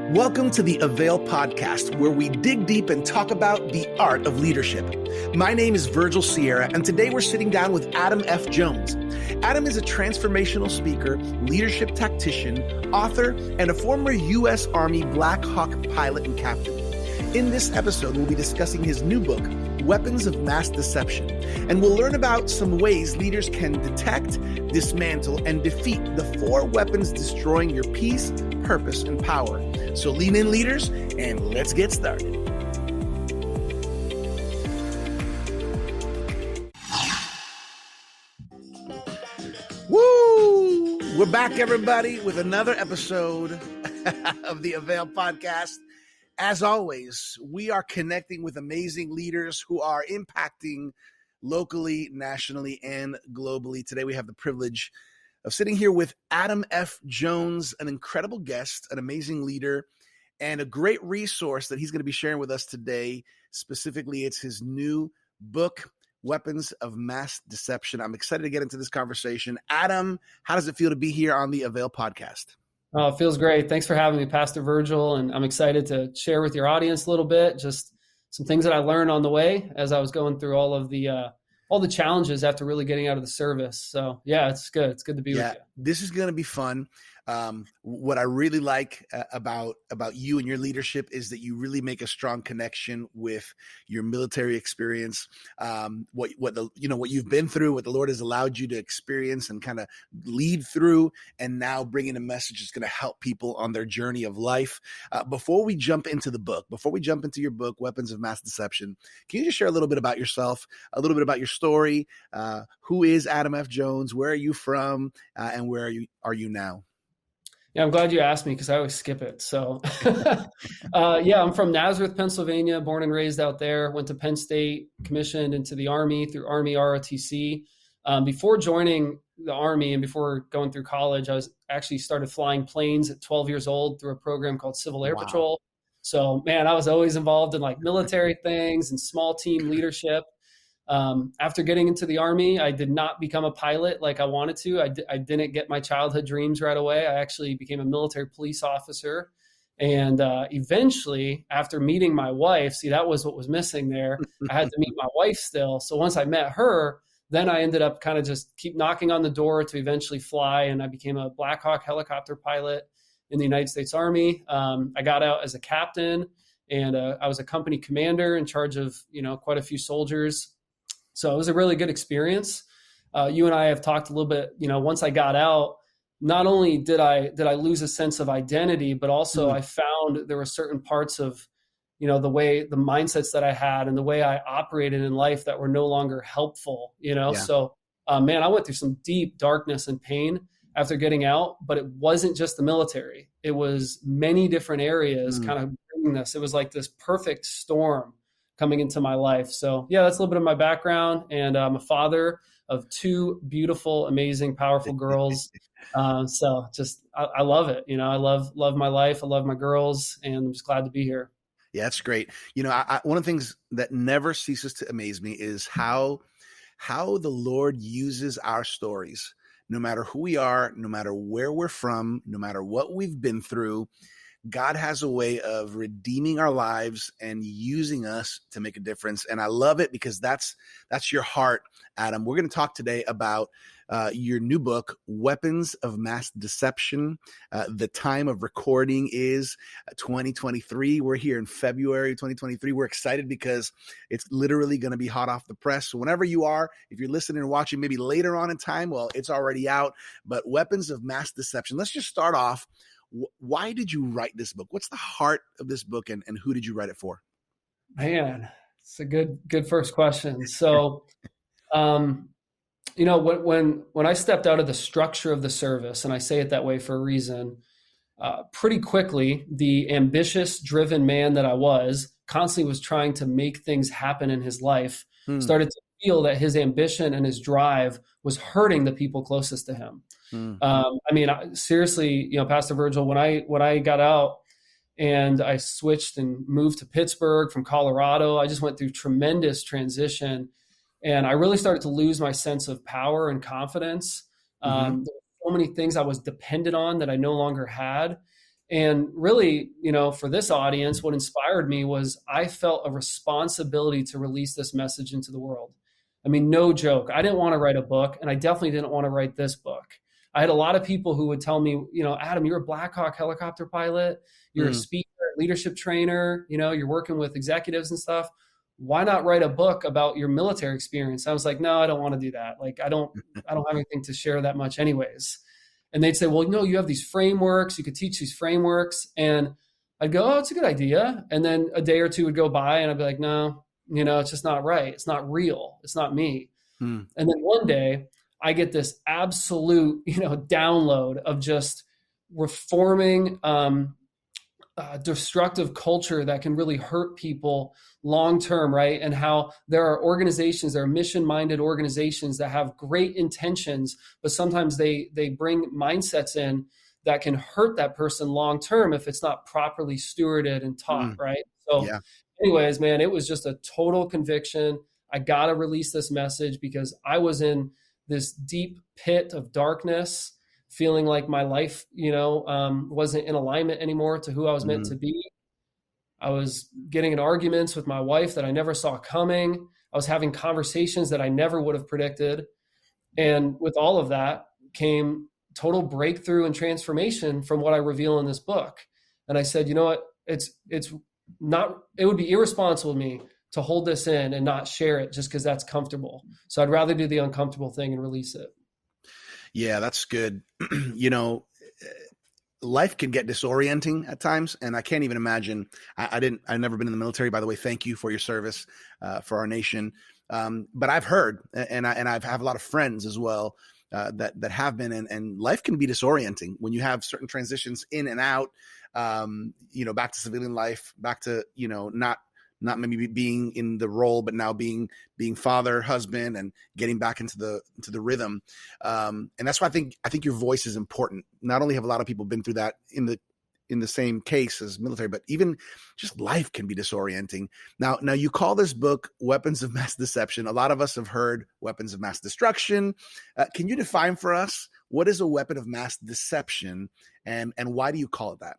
Welcome to the Avail podcast, where we dig deep and talk about the art of leadership. My name is Virgil Sierra, and today we're sitting down with Adam F. Jones. Adam is a transformational speaker, leadership tactician, author, and a former U.S. Army Black Hawk pilot and captain. In this episode, we'll be discussing his new book, Weapons of Mass Deception, and we'll learn about some ways leaders can detect, dismantle, and defeat the 4 weapons destroying your peace, purpose, and power. So lean in, leaders, and let's get started. Woo! We're back, everybody, with another episode of the Avail podcast. As always, we are connecting with amazing leaders who are impacting locally, nationally, and globally. Today, we have the privilege of sitting here with Adam F. Jones, an incredible guest, an amazing leader, and a great resource that he's going to be sharing with us today. Specifically, it's his new book, Weapons of Mass Deception. I'm excited to get into this conversation. Adam, how does it feel to be here on the Avail podcast? Oh, it feels great. Thanks for having me, Pastor Virgil. And I'm excited to share with your audience a little bit, just some things that I learned on the way as I was going through all the challenges after really getting out of the service. So yeah, it's good. It's good to be with you. This is going to be fun. What I really like about you and your leadership is that you really make a strong connection with your military experience, what you've been through, what the Lord has allowed you to experience and kind of lead through, and now bringing a message that's going to help people on their journey of life. Before we jump into your book, Weapons of Mass Deception, can you just share a little bit about yourself, a little bit about your story? Who is Adam F. Jones? Where are you from? And where are you now? Yeah, I'm glad you asked me because I always skip it. So I'm from Nazareth, Pennsylvania, born and raised out there, went to Penn State, commissioned into the Army through Army ROTC. Before joining the Army and before going through college, I was actually started flying planes at 12 years old through a program called Civil Air Patrol. So, man, I was always involved in like military things and small team leadership. After getting into the Army, I did not become a pilot like I wanted to. I didn't get my childhood dreams right away. I actually became a military police officer. And eventually, after meeting my wife, that was what was missing there. I had to meet my wife still. So once I met her, then I ended up kind of just keep knocking on the door to eventually fly. And I became a Black Hawk helicopter pilot in the United States Army. I got out as a captain, and I was a company commander in charge of, quite a few soldiers. So it was a really good experience. You and I have talked a little bit, once I got out, not only did I lose a sense of identity, but also I found there were certain parts of, the mindsets that I had and the way I operated in life that were no longer helpful, So, I went through some deep darkness and pain after getting out, but it wasn't just the military. It was many different areas kind of bringing this. It was like this perfect storm coming into my life. So yeah, that's a little bit of my background. And I'm a father of 2 beautiful, amazing, powerful girls. So just, I love it. I love my life. I love my girls, and I'm just glad to be here. Yeah, that's great. One of the things that never ceases to amaze me is how the Lord uses our stories, no matter who we are, no matter where we're from, no matter what we've been through. God has a way of redeeming our lives and using us to make a difference. And I love it because that's your heart, Adam. We're going to talk today about your new book, Weapons of Mass Deception. The time of recording is 2023. We're here in February 2023. We're excited because it's literally going to be hot off the press. So whenever you are, if you're listening and watching maybe later on in time, well, it's already out. But Weapons of Mass Deception. Let's just start off. Why did you write this book? What's the heart of this book, and who did you write it for? Man, it's a good first question. So, when I stepped out of the structure of the service, and I say it that way for a reason, pretty quickly, the ambitious, driven man that I was constantly was trying to make things happen in his life, started to feel that his ambition and his drive was hurting the people closest to him. Seriously, Pastor Virgil, when I got out and I switched and moved to Pittsburgh from Colorado, I just went through tremendous transition, and I really started to lose my sense of power and confidence. There were so many things I was dependent on that I no longer had. And really, for this audience, what inspired me was I felt a responsibility to release this message into the world. I mean, no joke. I didn't want to write a book, and I definitely didn't want to write this book. I had a lot of people who would tell me, Adam, you're a Black Hawk helicopter pilot, you're a speaker, leadership trainer, you're working with executives and stuff. Why not write a book about your military experience? I was like, no, I don't want to do that. Like, I don't have anything to share that much anyways. And they'd say, well, you have these frameworks, you could teach these frameworks. And I'd go, oh, it's a good idea. And then a day or two would go by and I'd be like, no, it's just not right. It's not real. It's not me. And then one day I get this absolute, download of just reforming destructive culture that can really hurt people long term, right? And how there are organizations, there are mission-minded organizations that have great intentions, but sometimes they bring mindsets in that can hurt that person long term if it's not properly stewarded and taught, right? So anyways, man, it was just a total conviction. I got to release this message because I was in this deep pit of darkness, feeling like my life, wasn't in alignment anymore to who I was meant to be. I was getting in arguments with my wife that I never saw coming. I was having conversations that I never would have predicted. And with all of that came total breakthrough and transformation from what I reveal in this book. And I said, you know what? It would be irresponsible of me to hold this in and not share it just because that's comfortable. So I'd rather do the uncomfortable thing and release it. Yeah, that's good. Life can get disorienting at times, and I can't even imagine. I've never been in the military, by the way. Thank you for your service for our nation. But I've heard, and I have a lot of friends as well that have been, and life can be disorienting when you have certain transitions in and out. Back to civilian life, back to not maybe being in the role, but now being father, husband, and getting back into the rhythm. And that's why I think your voice is important. Not only have a lot of people been through that in the same case as military, but even just life can be disorienting. Now you call this book Weapons of Mass Deception. A lot of us have heard weapons of mass destruction. Can you define for us what is a weapon of mass deception and why do you call it that?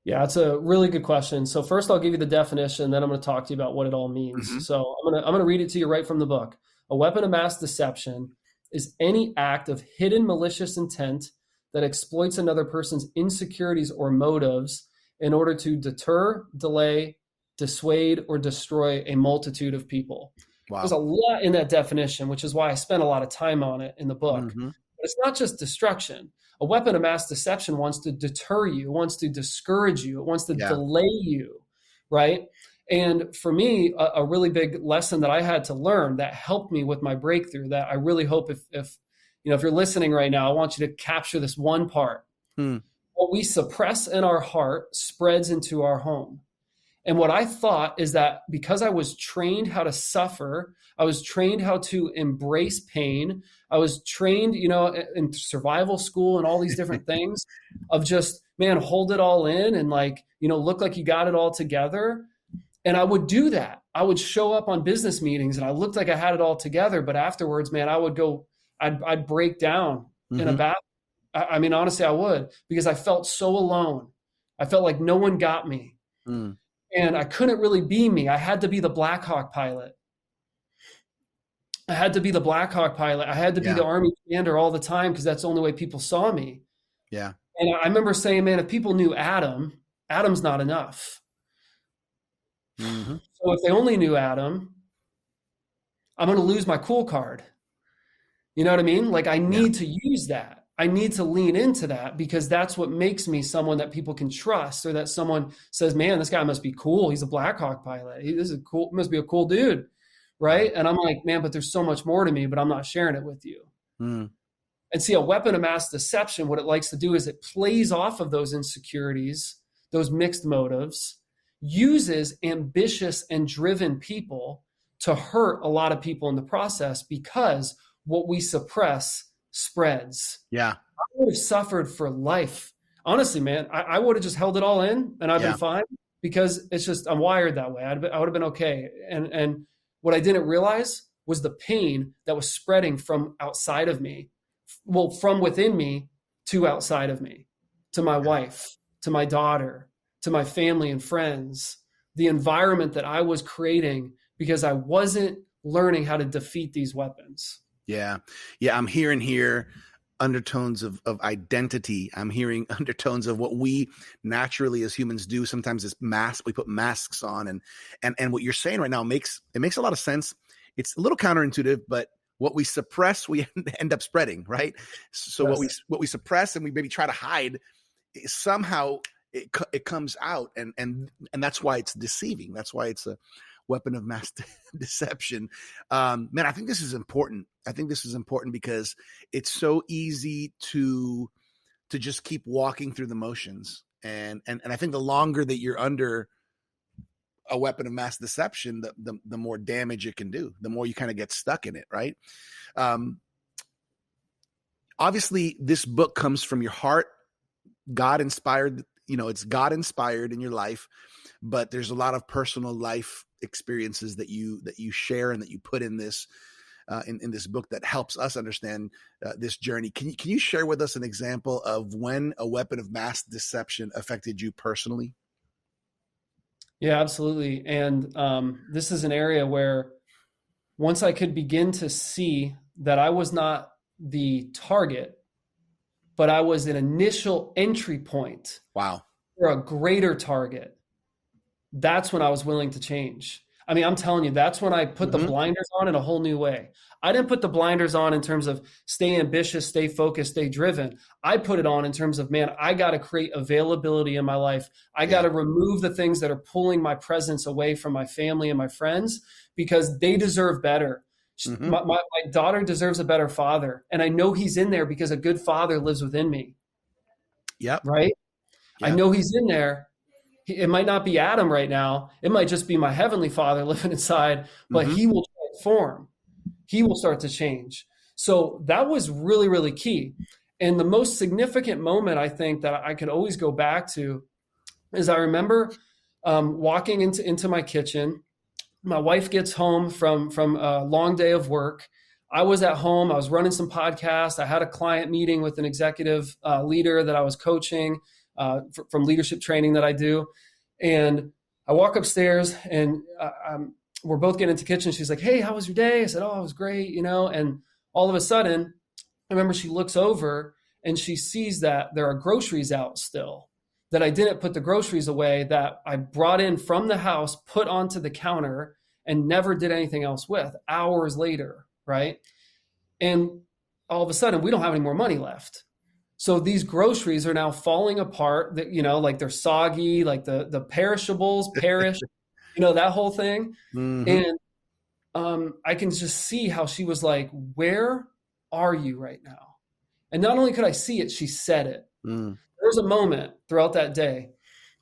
Yeah, it's a really good question. So first I'll give you the definition, then I'm going to talk to you about what it all means. So I'm going to read it to you right from the book. A weapon of mass deception is any act of hidden malicious intent that exploits another person's insecurities or motives in order to deter, delay, dissuade, or destroy a multitude of people. Wow. There's a lot in that definition, which is why I spent a lot of time on it in the book. But it's not just destruction. A weapon of mass deception wants to deter you, wants to discourage you, it wants to delay you, right? And for me, a really big lesson that I had to learn that helped me with my breakthrough, that I really hope if you're listening right now, I want you to capture this one part. What we suppress in our heart spreads into our home. And what I thought is that because I was trained how to suffer, I was trained how to embrace pain, I was trained, in survival school and all these different things of just, man, hold it all in and look like you got it all together. And I would do that. I would show up on business meetings and I looked like I had it all together. But afterwards, man, I'd break down in a bath. I mean, honestly, I would, because I felt so alone. I felt like no one got me. And I couldn't really be me. I had to be the Black Hawk pilot. I had to be the Army commander all the time because that's the only way people saw me. Yeah. And I remember saying, man, if people knew Adam's not enough. So if they only knew Adam, I'm going to lose my cool card. You know what I mean? Like I need to use that. I need to lean into that because that's what makes me someone that people can trust, or that someone says, man, this guy must be cool. He's a Black Hawk pilot. Must be a cool dude. Right. And I'm like, man, but there's so much more to me, but I'm not sharing it with you. And see, a weapon of mass deception, what it likes to do is it plays off of those insecurities, those mixed motives, uses ambitious and driven people to hurt a lot of people in the process because what we suppress spreads. Yeah. I would have suffered for life. Honestly, man, I would have just held it all in and I've been fine because it's just, I'm wired that way. I would have been okay. And what I didn't realize was the pain that was spreading from outside of me, from within me to outside of me, to my wife, to my daughter, to my family and friends, the environment that I was creating because I wasn't learning how to defeat these weapons. Yeah. Yeah. I'm hearing here undertones of identity. I'm hearing undertones of what we naturally as humans do. Sometimes it's we put masks on, and what you're saying right now makes a lot of sense. It's a little counterintuitive, but what we suppress, we end up spreading, right? So Yes. what we suppress and we maybe try to hide, somehow it comes out, and that's why it's deceiving. That's why it's a weapon of mass deception. Man, I think this is important. I think this is important because it's so easy to just keep walking through the motions. And I think the longer that you're under a weapon of mass deception, the more damage it can do, the more you kind of get stuck in it, right? Obviously, this book comes from your heart. God inspired, it's God inspired in your life, but there's a lot of personal life experiences that you share and that you put in this in this book that helps us understand this journey. Can you share with us an example of when a weapon of mass deception affected you personally? Yeah, absolutely. And this is an area where once I could begin to see that I was not the target, but I was an initial entry point Wow. for a greater target, that's when I was willing to change. I mean, I'm telling you, that's when I put the blinders on in a whole new way. I didn't put the blinders on in terms of stay ambitious, stay focused, stay driven. I put it on in terms of, man, I got to create availability in my life. I got to remove the things that are pulling my presence away from my family and my friends because they deserve better. My daughter deserves a better father. And I know he's in there because a good father lives within me. Yep. Right? Yep. I know he's in there. It might not be Adam right now. It might just be my heavenly father living inside, but he will transform. He will start to change. So that was really, really key. And the most significant moment I think that I could always go back to is I remember walking into my kitchen. My wife gets home from a long day of work. I was at home. I was running some podcasts. I had a client meeting with an executive leader that I was coaching from leadership training that I do. And I walk upstairs and we're both getting into the kitchen. She's like, hey, how was your day? I said, oh, it was great, And all of a sudden, I remember she looks over and she sees that there are groceries out still, that I didn't put the groceries away, that I brought in from the house, put onto the counter, and never did anything else with hours later, right? And all of a sudden, we don't have any more money left. So these groceries are now falling apart, that, like they're soggy, like the perishables perish, that whole thing. And I can just see how she was like, where are you right now? And not only could I see it, she said it. There was a moment throughout that day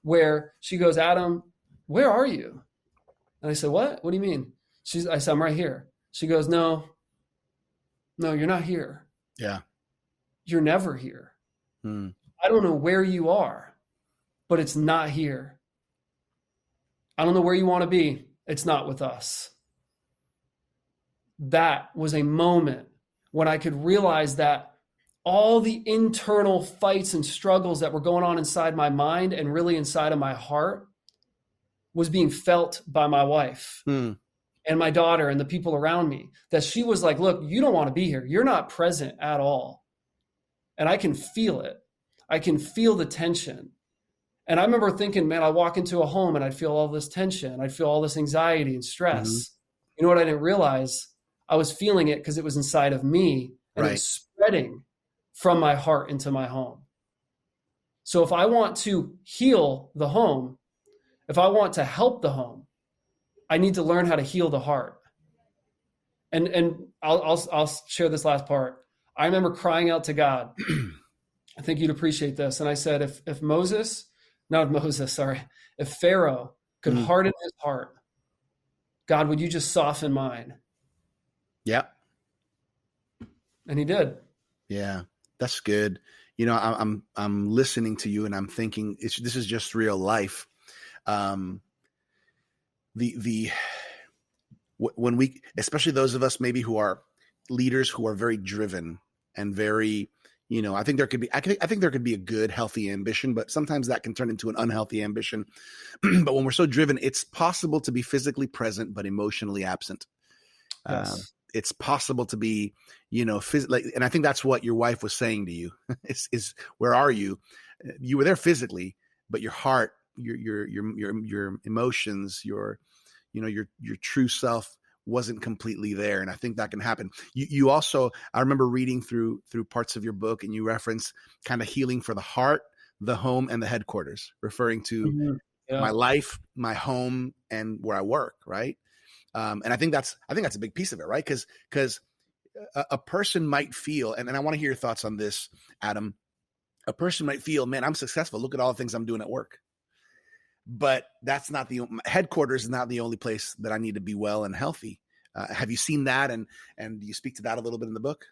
where she goes, Adam, where are you? And I said, what? What do you mean? I said, I'm right here. She goes, no, you're not here. Yeah. You're never here. I don't know where you are, but it's not here. I don't know where you want to be. It's not with us. That was a moment when I could realize that all the internal fights and struggles that were going on inside my mind and really inside of my heart was being felt by my wife and my daughter and the people around me. That she was like, look, you don't want to be here. You're not present at all. And I can feel it. I can feel the tension. And I remember thinking, man, I'd walk into a home and I'd feel all this tension. I'd feel all this anxiety and stress. You know what I didn't realize? I was feeling it because it was inside of me and it was spreading from my heart into my home. So if I want to heal the home, if I want to help the home, I need to learn how to heal the heart. And I'll share this last part. I remember crying out to God. I think you'd appreciate this. And I said, if Pharaoh could harden his heart, God, would you just soften mine? Yeah. And he did. Yeah, that's good. I'm listening to you and I'm thinking this is just real life. When we, especially those of us maybe who are leaders who are very driven and very, I think there could be, I think there could be a good, healthy ambition, but sometimes that can turn into an unhealthy ambition. But when we're so driven, it's possible to be physically present, but emotionally absent. Yes. It's possible to be, and I think that's what your wife was saying to you is where are you? You were there physically, but your heart, your emotions, your true self wasn't completely there. And I think that can happen. You also, I remember reading through parts of your book, and you reference kind of healing for the heart, the home, and the headquarters, referring to my life, my home, and where I work. Right. And I think that's a big piece of it, right? Because a person might feel, and I want to hear your thoughts on this, Adam. A person might feel, man, I'm successful. Look at all the things I'm doing at work. But that's not headquarters is not the only place that I need to be well and healthy. Have you seen that? And do you speak to that a little bit in the book?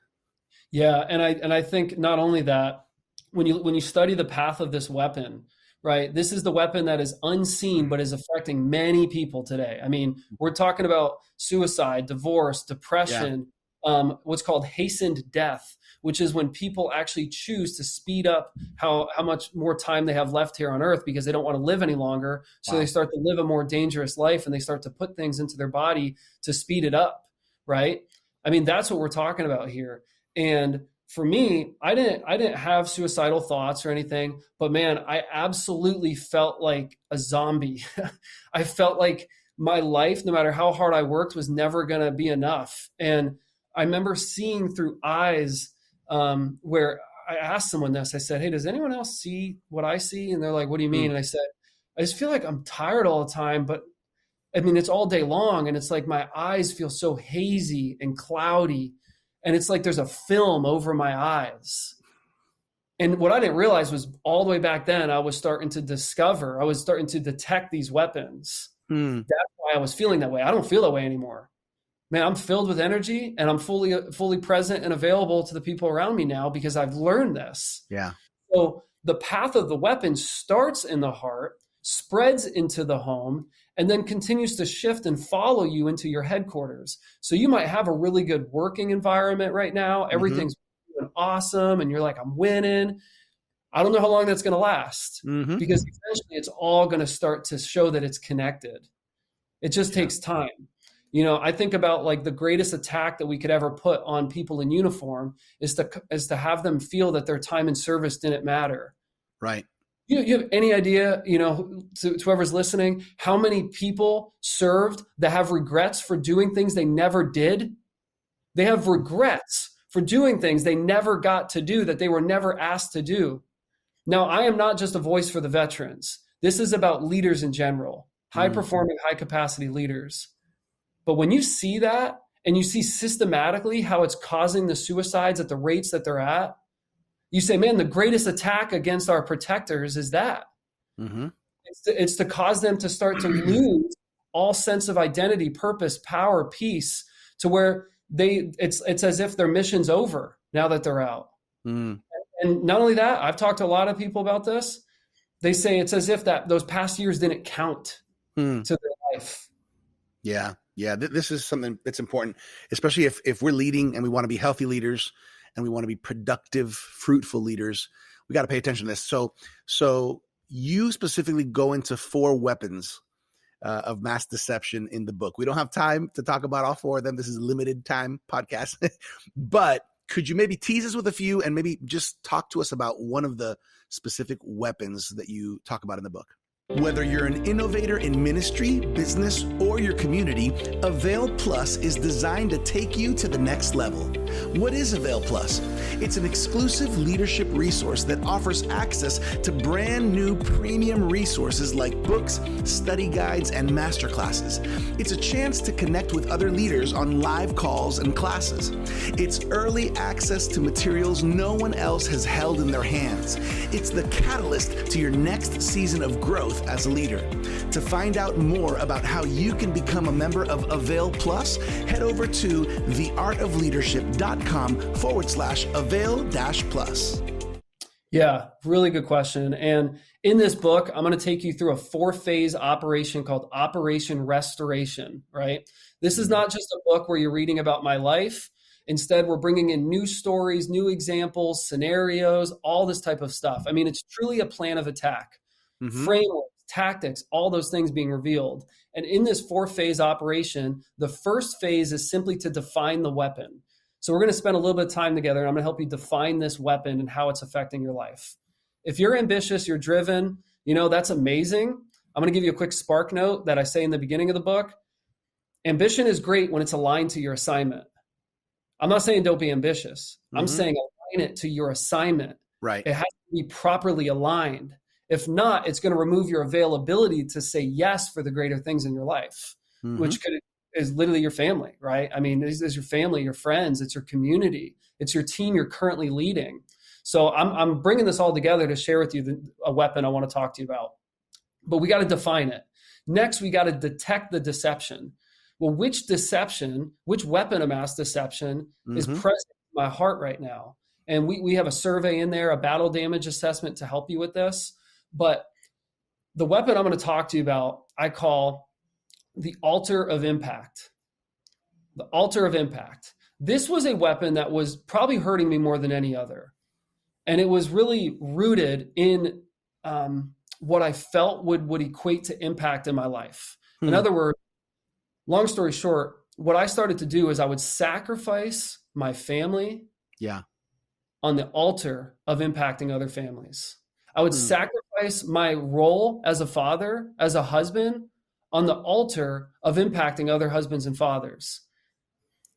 Yeah. And I think not only that, when you study the path of this weapon, right, this is the weapon that is unseen, but is affecting many people today. I mean, we're talking about suicide, divorce, depression, what's called hastened death, which is when people actually choose to speed up how much more time they have left here on earth because they don't want to live any longer. So they start to live a more dangerous life, and they start to put things into their body to speed it up, right? I mean, that's what we're talking about here. And for me, I didn't have suicidal thoughts or anything, but man, I absolutely felt like a zombie. I felt like my life, no matter how hard I worked, was never going to be enough. And I remember seeing through eyes where I asked someone this. I said, hey, does anyone else see what I see? And they're like, what do you mean? And I said, I just feel like I'm tired all the time, but I mean, it's all day long. And it's like my eyes feel so hazy and cloudy. And it's like there's a film over my eyes. And what I didn't realize was all the way back then, I was starting to detect these weapons. That's why I was feeling that way. I don't feel that way anymore. Man, I'm filled with energy, and I'm fully present and available to the people around me now because I've learned this. Yeah. So the path of the weapon starts in the heart, spreads into the home, and then continues to shift and follow you into your headquarters. So you might have a really good working environment right now. Everything's doing awesome, and you're like, I'm winning. I don't know how long that's going to last because eventually it's all going to start to show that it's connected. It just takes time. I think about like the greatest attack that we could ever put on people in uniform is to have them feel that their time in service didn't matter. Right. You have any idea, to whoever's listening, how many people served that have regrets for doing things they never did? They have regrets for doing things they never got to do, that they were never asked to do. Now, I am not just a voice for the veterans. This is about leaders in general, high-performing, high-capacity leaders. But when you see that and you see systematically how it's causing the suicides at the rates that they're at, you say, man, the greatest attack against our protectors is that. It's to cause them to start to lose all sense of identity, purpose, power, peace, to where it's as if their mission's over now that they're out. And not only that, I've talked to a lot of people about this. They say it's as if those past years didn't count to their life. Yeah. Yeah. This is something that's important, especially if we're leading and we want to be healthy leaders and we want to be productive, fruitful leaders. We got to pay attention to this. So you specifically go into 4 weapons of mass deception in the book. We don't have time to talk about all 4 of them. This is a limited time podcast, but could you maybe tease us with a few and maybe just talk to us about one of the specific weapons that you talk about in the book? Whether you're an innovator in ministry, business, or your community, Avail Plus is designed to take you to the next level. What is Avail Plus? It's an exclusive leadership resource that offers access to brand new premium resources like books, study guides, and masterclasses. It's a chance to connect with other leaders on live calls and classes. It's early access to materials no one else has held in their hands. It's the catalyst to your next season of growth as a leader. To find out more about how you can become a member of Avail Plus, head over to theartofleadership.com/Avail-Plus. Yeah, really good question. And in this book, I'm going to take you through a 4-phase operation called Operation Restoration, right? This is not just a book where you're reading about my life. Instead, we're bringing in new stories, new examples, scenarios, all this type of stuff. I mean, it's truly a plan of attack, frameworks, tactics, all those things being revealed. And in this 4-phase operation, the first phase is simply to define the weapon. So we're going to spend a little bit of time together, and I'm going to help you define this weapon and how it's affecting your life. If you're ambitious, you're driven, that's amazing. I'm going to give you a quick spark note that I say in the beginning of the book. Ambition is great when it's aligned to your assignment. I'm not saying don't be ambitious. I'm saying align it to your assignment. Right. It has to be properly aligned. If not, it's going to remove your availability to say yes for the greater things in your life, which is literally your family, right? I mean, this is your family, your friends, it's your community, it's your team you're currently leading. So I'm bringing this all together to share with you a weapon I want to talk to you about. But we got to define it. Next, we got to detect the deception. Well, which weapon of mass deception is present in my heart right now? And we have a survey in there, a battle damage assessment to help you with this. But the weapon I'm going to talk to you about, I call the altar of impact. The altar of impact. This was a weapon that was probably hurting me more than any other. And it was really rooted in what I felt would equate to impact in my life. In other words, long story short, what I started to do is I would sacrifice my family on the altar of impacting other families. I would sacrifice my role as a father, as a husband, on the altar of impacting other husbands and fathers.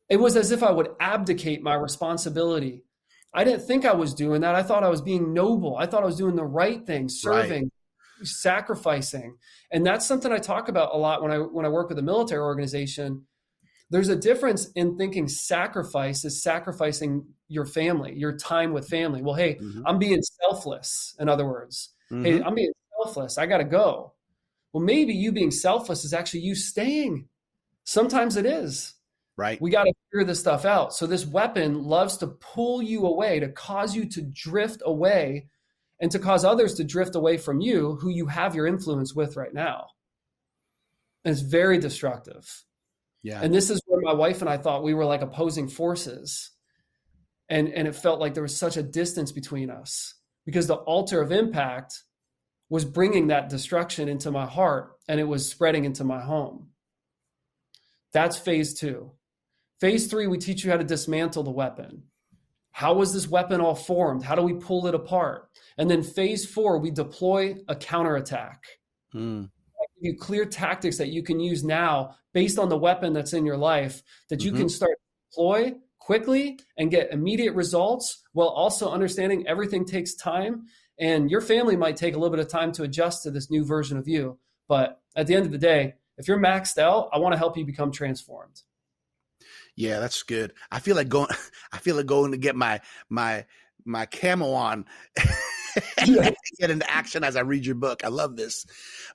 It was as if I would abdicate my responsibility. I didn't think I was doing that. I thought I was being noble. I thought I was doing the right thing, serving, sacrificing. And that's something I talk about a lot when I work with a military organization. There's a difference in thinking sacrifice is sacrificing your family, your time with family. Well, hey, I'm being selfless, in other words. Hey, I'm being selfless. I got to go. Well, maybe you being selfless is actually you staying. Sometimes it is. Right. We got to figure this stuff out. So this weapon loves to pull you away, to cause you to drift away, and to cause others to drift away from you, who you have your influence with right now. And it's very destructive. Yeah. And this is where my wife and I thought we were like opposing forces. And it felt like there was such a distance between us because the altar of impact was bringing that destruction into my heart and it was spreading into my home. That's phase 2. Phase 3, we teach you how to dismantle the weapon. How was this weapon all formed? How do we pull it apart? And then phase 4, we deploy a counterattack. I give you clear tactics that you can use now based on the weapon that's in your life that you can start to deploy quickly and get immediate results while also understanding everything takes time. And your family might take a little bit of time to adjust to this new version of you. But at the end of the day, if you're maxed out, I want to help you become transformed. Yeah, that's good. I feel like going to get my camo on get into action as I read your book. I love this.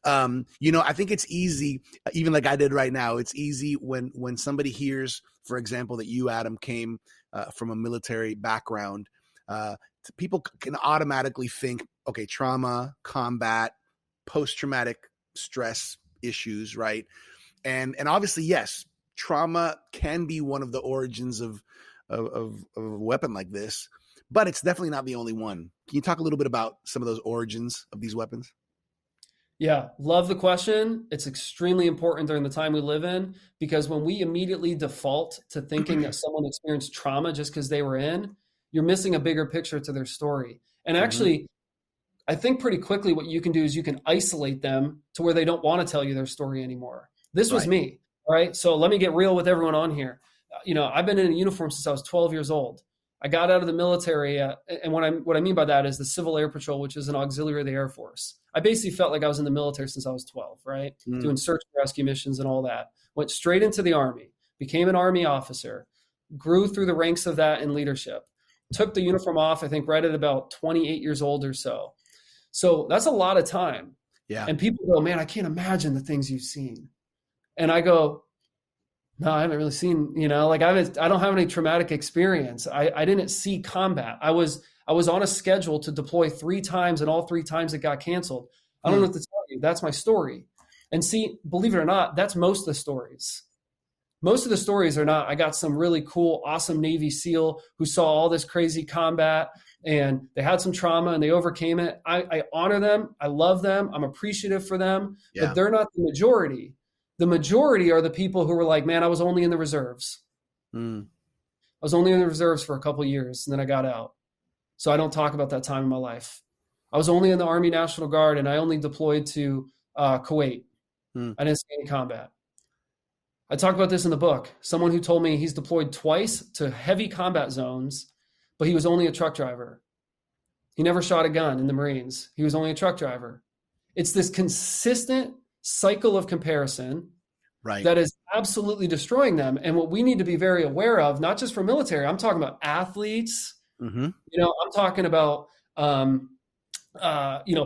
I think it's easy, even like I did right now. It's easy when somebody hears, for example, that you, Adam, came from a military background. People can automatically think, okay, trauma, combat, post-traumatic stress issues, right? And obviously, yes, trauma can be one of the origins of a weapon like this, but it's definitely not the only one. Can you talk a little bit about some of those origins of these weapons? Yeah, love the question. It's extremely important during the time we live in, because when we immediately default to thinking that someone experienced trauma just because they were in, you're missing a bigger picture to their story. And actually, I think pretty quickly what you can do is you can isolate them to where they don't want to tell you their story anymore. This was me. All right. So let me get real with everyone on here. I've been in a uniform since I was 12 years old. I got out of the military. And what I mean by that is the Civil Air Patrol, which is an auxiliary of the Air Force. I basically felt like I was in the military since I was 12, right? Doing search and rescue missions and all that. Went straight into the Army, became an Army officer, grew through the ranks of that in leadership, took the uniform off, I think right at about 28 years old or so. So that's a lot of time. Yeah. And people go, man, I can't imagine the things you've seen. And I go, no, I haven't really seen, I don't have any traumatic experience. I didn't see combat. I was on a schedule to deploy 3 times, and all 3 times it got canceled. I don't know what to tell you. That's my story. And see, believe it or not, that's most of the stories. Most of the stories are not, I got some really cool, awesome Navy SEAL who saw all this crazy combat and they had some trauma and they overcame it. I honor them. I love them. I'm appreciative for them, but they're not the majority. The majority are the people who were like, man, I was only in the reserves. I was only in the reserves for a couple of years and then I got out. So I don't talk about that time in my life. I was only in the Army National Guard and I only deployed to Kuwait. I didn't see any combat. I talk about this in the book. Someone who told me he's deployed twice to heavy combat zones, but he was only a truck driver. He never shot a gun in the Marines. He was only a truck driver. It's this consistent cycle of comparison that is absolutely destroying them. And what we need to be very aware of, not just for military, I'm talking about athletes. You know, I'm talking about,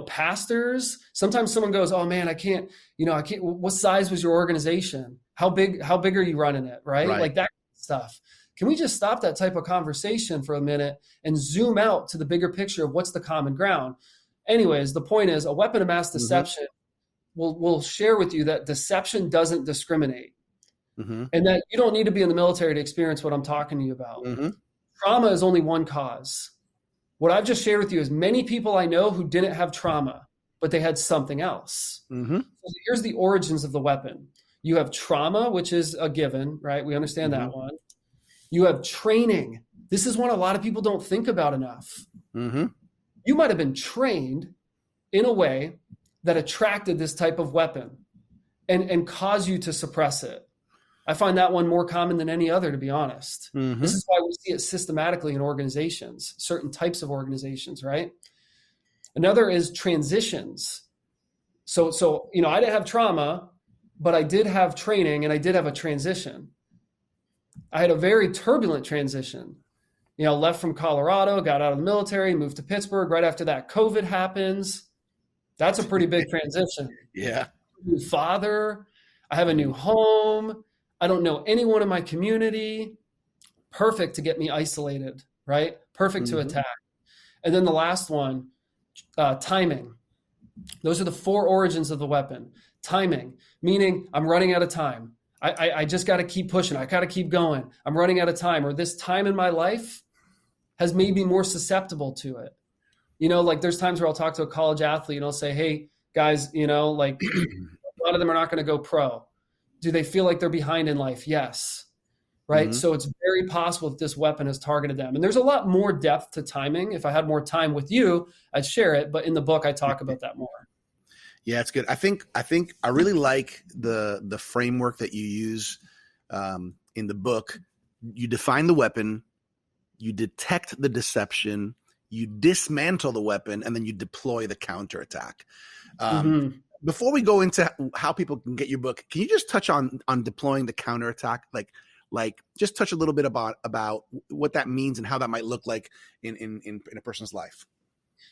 pastors. Sometimes someone goes, oh man, I can't, what size was your organization? How big are you running it? Right? Like that stuff. Can we just stop that type of conversation for a minute and zoom out to the bigger picture of what's the common ground? Anyways, the point is a weapon of mass deception will share with you that deception doesn't discriminate and that you don't need to be in the military to experience what I'm talking to you about. Trauma is only one cause. What I've just shared with you is many people I know who didn't have trauma, but they had something else. So here's the origins of the weapon. You have trauma, which is a given, right? We understand that one. You have training. This is one a lot of people don't think about enough. You might have been trained in a way that attracted this type of weapon and caused you to suppress it. I find that one more common than any other, to be honest. This is why we see it systematically in organizations, certain types of organizations, right? Another is transitions. So I didn't have trauma, but I did have training and I did have a transition. I had a very turbulent transition. Left from Colorado, got out of the military, moved to Pittsburgh. Right after that, COVID happens. That's a pretty big transition. New father. I have a new home. I don't know anyone in my community. Perfect to get me isolated, right? Perfect to attack. And then the last one, timing. Those are the 4 origins of the weapon. Timing, meaning I'm running out of time. I just got to keep pushing. I got to keep going. I'm running out of time, or this time in my life has made me more susceptible to it. Like there's times where I'll talk to a college athlete and I'll say, hey guys, like a lot of them are not going to go pro. Do they feel like they're behind in life? Yes. Right. So it's very possible that this weapon has targeted them. And there's a lot more depth to timing. If I had more time with you, I'd share it. But in the book, I talk about that more. Yeah, it's good. I think I really like the framework that you use in the book. You define the weapon, you detect the deception, you dismantle the weapon, and then you deploy the counterattack. Before we go into how people can get your book, can you just touch on deploying the counterattack? Like just touch a little bit about what that means and how that might look like in a person's life.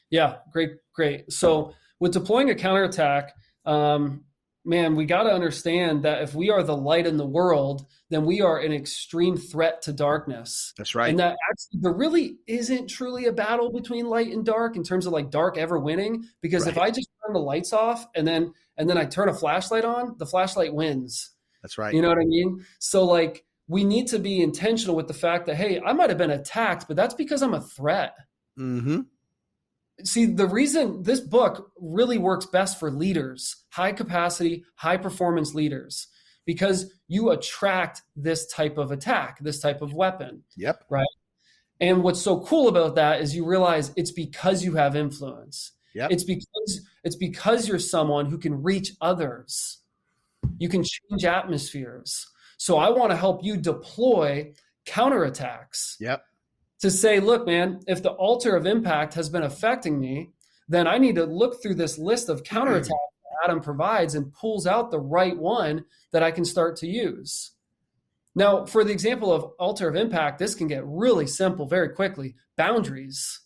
Yeah, great. So with deploying a counterattack, man, we got to understand that if we are the light in the world, then we are an extreme threat to darkness. That's right. And that actually, there really isn't truly a battle between light and dark in terms of like dark ever winning. Because if I just turn the lights off and then I turn a flashlight on, the flashlight wins. That's right. You know what I mean? So like we need to be intentional with the fact that, hey, I might have been attacked, but that's because I'm a threat. See, the reason this book really works best for leaders, high capacity, high performance leaders, because you attract this type of attack, this type of weapon. Yep. Right. And what's so cool about that is you realize it's because you have influence. Yep. It's because you're someone who can reach others. You can change atmospheres. So I want to help you deploy counterattacks. Yep. To say, look, man, if the altar of impact has been affecting me, then I need to look through this list of counterattacks that Adam provides and pulls out the right one that I can start to use. Now, for the example of altar of impact, this can get really simple very quickly. Boundaries.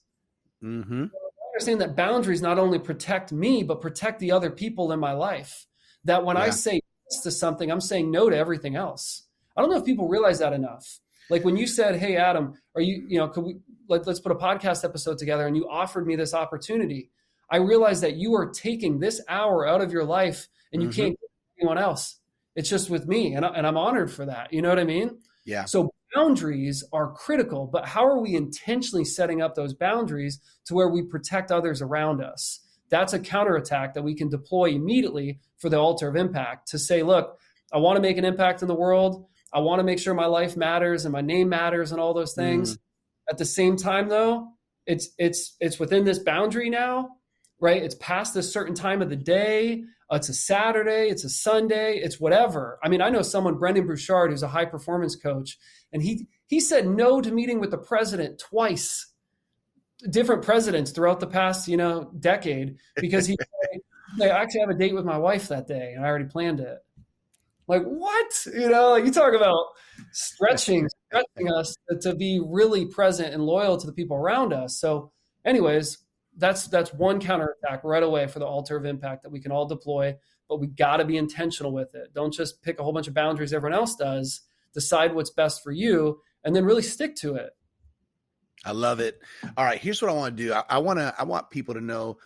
I understand that boundaries not only protect me, but protect the other people in my life. That when I say yes to something, I'm saying no to everything else. I don't know if people realize that enough. Like when you said, hey, Adam, let's put a podcast episode together, and you offered me this opportunity. I realized that you are taking this hour out of your life and you can't give anyone else. It's just with me, and I'm honored for that. You know what I mean? Yeah. So boundaries are critical, but how are we intentionally setting up those boundaries to where we protect others around us? That's a counterattack that we can deploy immediately for the altar of impact to say, look, I want to make an impact in the world. I want to make sure my life matters and my name matters and all those things. At the same time, though, it's within this boundary now, right? It's past this certain time of the day. It's a Saturday, it's a Sunday, it's whatever. I mean, I know someone, Brendan Bouchard, who's a high performance coach, and he said no to meeting with the president twice, different presidents throughout the past, decade, because he I actually have a date with my wife that day, and I already planned it. Like, what? You talk about stretching us to be really present and loyal to the people around us. So anyways, that's one counterattack right away for the altar of impact that we can all deploy, but we got to be intentional with it. Don't just pick a whole bunch of boundaries everyone else does. Decide what's best for you and then really stick to it. I love it. All right, here's what I want to do. I want people to know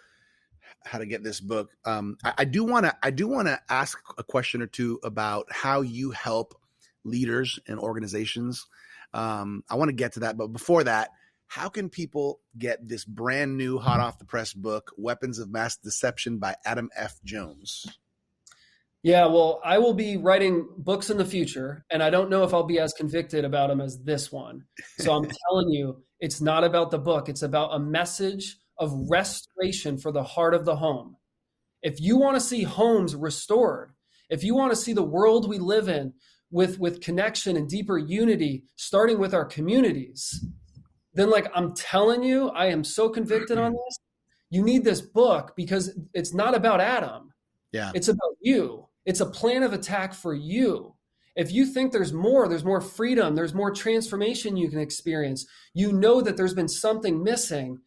how to get this book. I do want to ask a question or two about how you help leaders and organizations. I want to get to that, but before that, how can people get this brand new, hot off the press book, Weapons of Mass Deception by Adam F. Jones? Yeah, well, I will be writing books in the future, and I don't know if I'll be as convicted about them as this one. So I'm telling you, it's not about the book. It's about a message of restoration for the heart of the home. If you want to see homes restored, if you want to see the world we live in with connection and deeper unity, starting with our communities, then I'm telling you, I am so convicted on this. You need this book because it's not about Adam. Yeah. It's about you. It's a plan of attack for you. If you think there's more freedom, there's more transformation you can experience, that there's been something missing.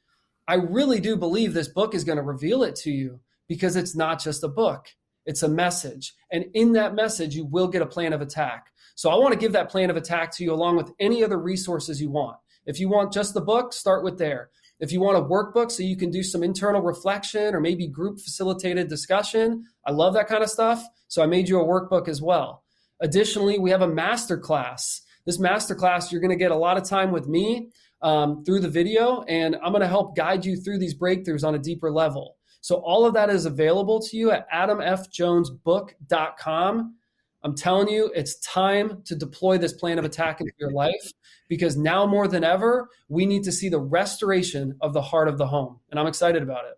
I really do believe this book is going to reveal it to you because it's not just a book. It's a message. And in that message, you will get a plan of attack. So I want to give that plan of attack to you along with any other resources you want. If you want just the book, start with there. If you want a workbook so you can do some internal reflection or maybe group facilitated discussion, I love that kind of stuff. So I made you a workbook as well. Additionally, we have a masterclass. This masterclass, you're going to get a lot of time with me through the video, and I'm going to help guide you through these breakthroughs on a deeper level. So all of that is available to you at adamfjonesbook.com. I'm telling you, it's time to deploy this plan of attack into your life because now more than ever, we need to see the restoration of the heart of the home. And I'm excited about it.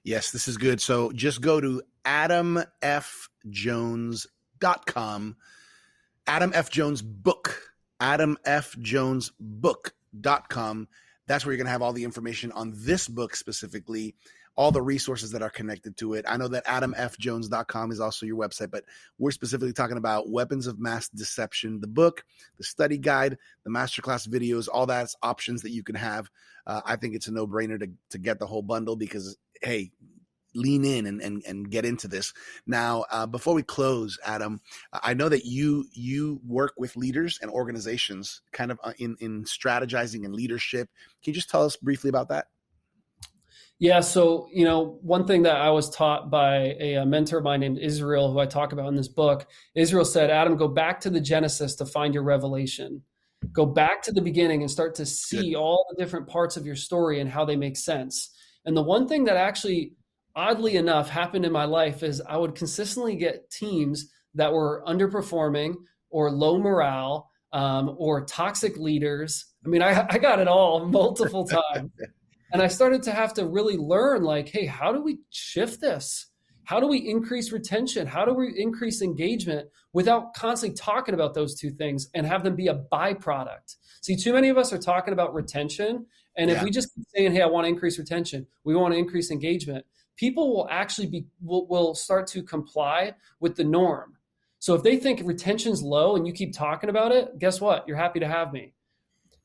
Yes, this is good. So just go to adamfjones.com, Adam F. Jones book, adamfjonesbook.com. That's where you're going to have all the information on this book specifically, all the resources that are connected to it. I know that adamfjones.com is also your website, but we're specifically talking about Weapons of Mass Deception, the book, the study guide, the masterclass videos, all that's options that you can have. I think it's a no-brainer to get the whole bundle because, hey, lean in and get into this. Now, before we close, Adam, I know that you work with leaders and organizations kind of in strategizing and leadership. Can you just tell us briefly about that? Yeah. So, one thing that I was taught by a mentor of mine named Israel, who I talk about in this book, Israel said, Adam, go back to the Genesis to find your revelation. Go back to the beginning and start to see all the different parts of your story and how they make sense. And the one thing that actually, oddly enough, happened in my life is I would consistently get teams that were underperforming or low morale or toxic leaders. I mean, I got it all multiple times. And I started to have to really learn, hey, how do we shift this? How do we increase retention? How do we increase engagement without constantly talking about those two things and have them be a byproduct? See, too many of us are talking about retention. And if we just keep saying, hey, I want to increase retention, we want to increase engagement, people will actually will start to comply with the norm. So if they think retention's low and you keep talking about it, guess what? You're happy to have me.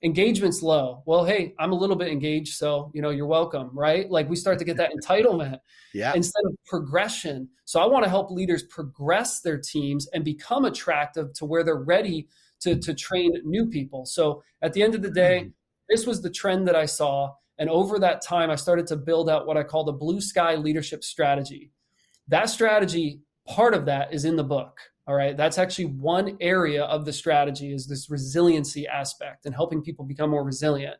Engagement's low. Well, hey, I'm a little bit engaged, so you're welcome, right? We start to get that entitlement instead of progression. So I want to help leaders progress their teams and become attractive to where they're ready to train new people. So at the end of the day, this was the trend that I saw. And over that time, I started to build out what I call the blue sky leadership strategy. That strategy, part of that is in the book. All right. That's actually one area of the strategy, is this resiliency aspect and helping people become more resilient.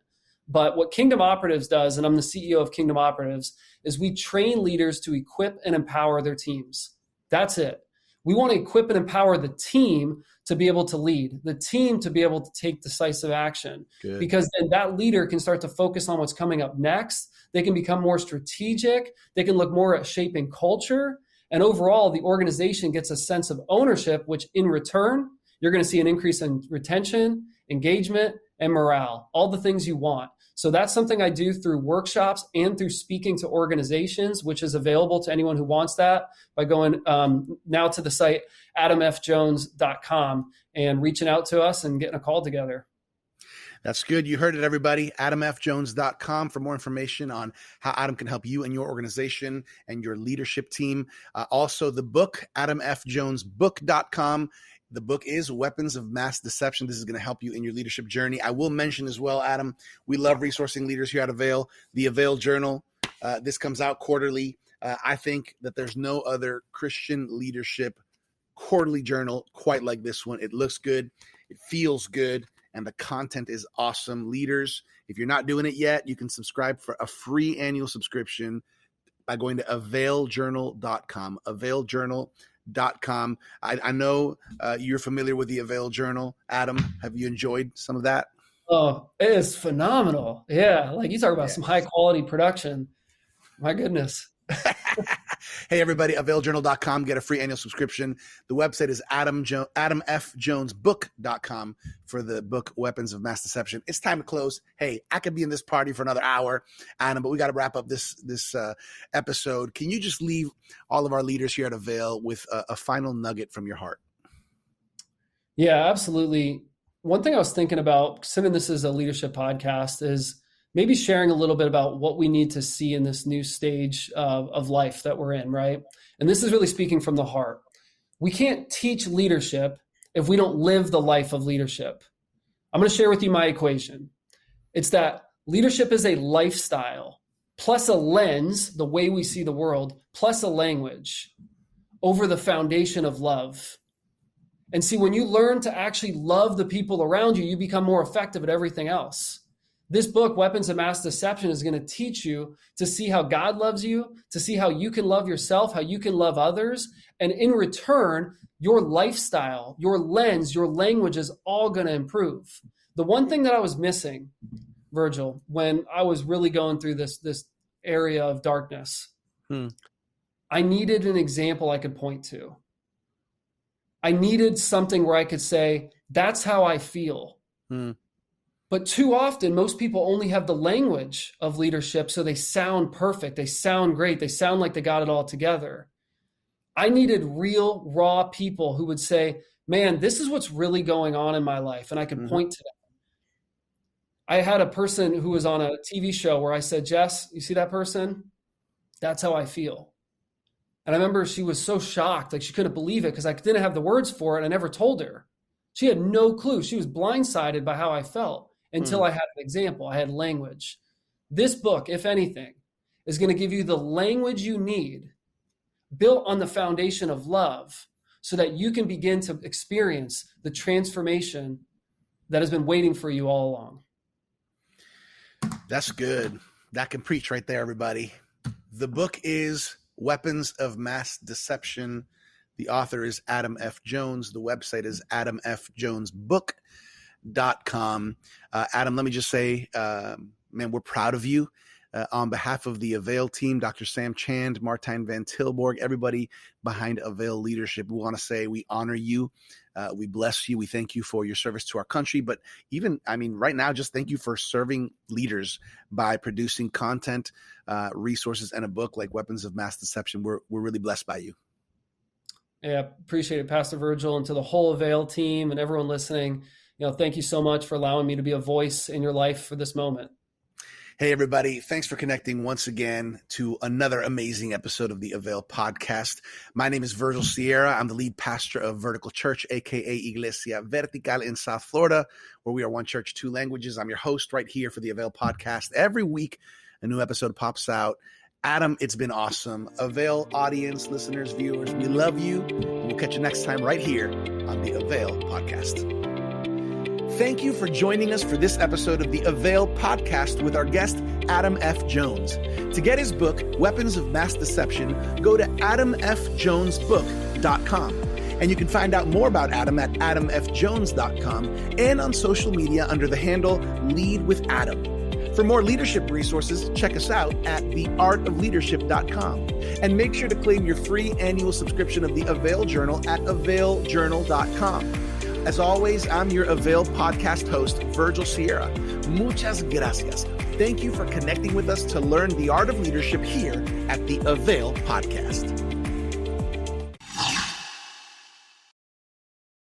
But what Kingdom Operatives does, and I'm the CEO of Kingdom Operatives, is we train leaders to equip and empower their teams. That's it. We want to equip and empower the team to be able to lead, the team to be able to take decisive action. Good. Because then that leader can start to focus on what's coming up next. They can become more strategic. They can look more at shaping culture. And overall, the organization gets a sense of ownership, which in return, you're going to see an increase in retention, engagement, and morale, all the things you want. So that's something I do through workshops and through speaking to organizations, which is available to anyone who wants that by going now to the site adamfjones.com and reaching out to us and getting a call together. That's good. You heard it, everybody. adamfjones.com for more information on how Adam can help you and your organization and your leadership team. Also, the book, adamfjonesbook.com. The book is Weapons of Mass Deception. This is going to help you in your leadership journey. I will mention as well, Adam, we love resourcing leaders here at Avail. The Avail Journal, this comes out quarterly. I think that there's no other Christian leadership quarterly journal quite like this one. It looks good. It feels good. And the content is awesome. Leaders, if you're not doing it yet, you can subscribe for a free annual subscription by going to availjournal.com. Availjournal.com. I know you're familiar with the Avail Journal. Adam, have you enjoyed some of that? Oh, it is phenomenal. Yeah, like you talk about some high quality production. My goodness. Hey, everybody, availjournal.com. Get a free annual subscription. The website is adamfjonesbook.com for the book Weapons of Mass Deception. It's time to close. Hey, I could be in this party for another hour, Adam, but we got to wrap up this episode. Can you just leave all of our leaders here at Avail with a final nugget from your heart? Yeah, absolutely. One thing I was thinking about, considering this is a leadership podcast, is maybe sharing a little bit about what we need to see in this new stage of life that we're in, right? And this is really speaking from the heart. We can't teach leadership if we don't live the life of leadership. I'm going to share with you my equation. It's that leadership is a lifestyle plus a lens, the way we see the world, plus a language over the foundation of love. And see, when you learn to actually love the people around you, you become more effective at everything else. This book, Weapons of Mass Deception, is going to teach you to see how God loves you, to see how you can love yourself, how you can love others. And in return, your lifestyle, your lens, your language is all going to improve. The one thing that I was missing, Virgil, when I was really going through this area of darkness, I needed an example I could point to. I needed something where I could say, that's how I feel. But too often, most people only have the language of leadership, so they sound perfect. They sound great. They sound like they got it all together. I needed real, raw people who would say, man, this is what's really going on in my life, and I could point to that. I had a person who was on a TV show where I said, Jess, you see that person? That's how I feel. And I remember she was so shocked, like she couldn't believe it because I didn't have the words for it, and I never told her. She had no clue. She was blindsided by how I felt. Until I had an example, I had language. This book, if anything, is going to give you the language you need built on the foundation of love so that you can begin to experience the transformation that has been waiting for you all along. That's good. That can preach right there, everybody. The book is Weapons of Mass Deception. The author is Adam F. Jones. The website is adamfjonesbook.com. Adam, let me just say, man, we're proud of you. On behalf of the Avail team, Dr. Sam Chand, Martijn van Tilborg, everybody behind Avail Leadership, we want to say we honor you. We bless you. We thank you for your service to our country. But even, right now, just thank you for serving leaders by producing content, resources, and a book like Weapons of Mass Deception. We're really blessed by you. Yeah, appreciate it, Pastor Virgil, and to the whole Avail team and everyone listening. Thank you so much for allowing me to be a voice in your life for this moment. Hey, everybody. Thanks for connecting once again to another amazing episode of the Avail podcast. My name is Virgil Sierra. I'm the lead pastor of Vertical Church, a.k.a. Iglesia Vertical in South Florida, where we are one church, two languages. I'm your host right here for the Avail podcast. Every week, a new episode pops out. Adam, it's been awesome. Avail audience, listeners, viewers, we love you. We'll catch you next time right here on the Avail Podcast. Thank you for joining us for this episode of the Avail Podcast with our guest, Adam F. Jones. To get his book, Weapons of Mass Deception, go to adamfjonesbook.com. And you can find out more about Adam at adamfjones.com and on social media under the handle Lead with Adam. For more leadership resources, check us out at theartofleadership.com. And make sure to claim your free annual subscription of the Avail Journal at availjournal.com. As always, I'm your Avail podcast host, Virgil Sierra. Muchas gracias. Thank you for connecting with us to learn the art of leadership here at the Avail Podcast.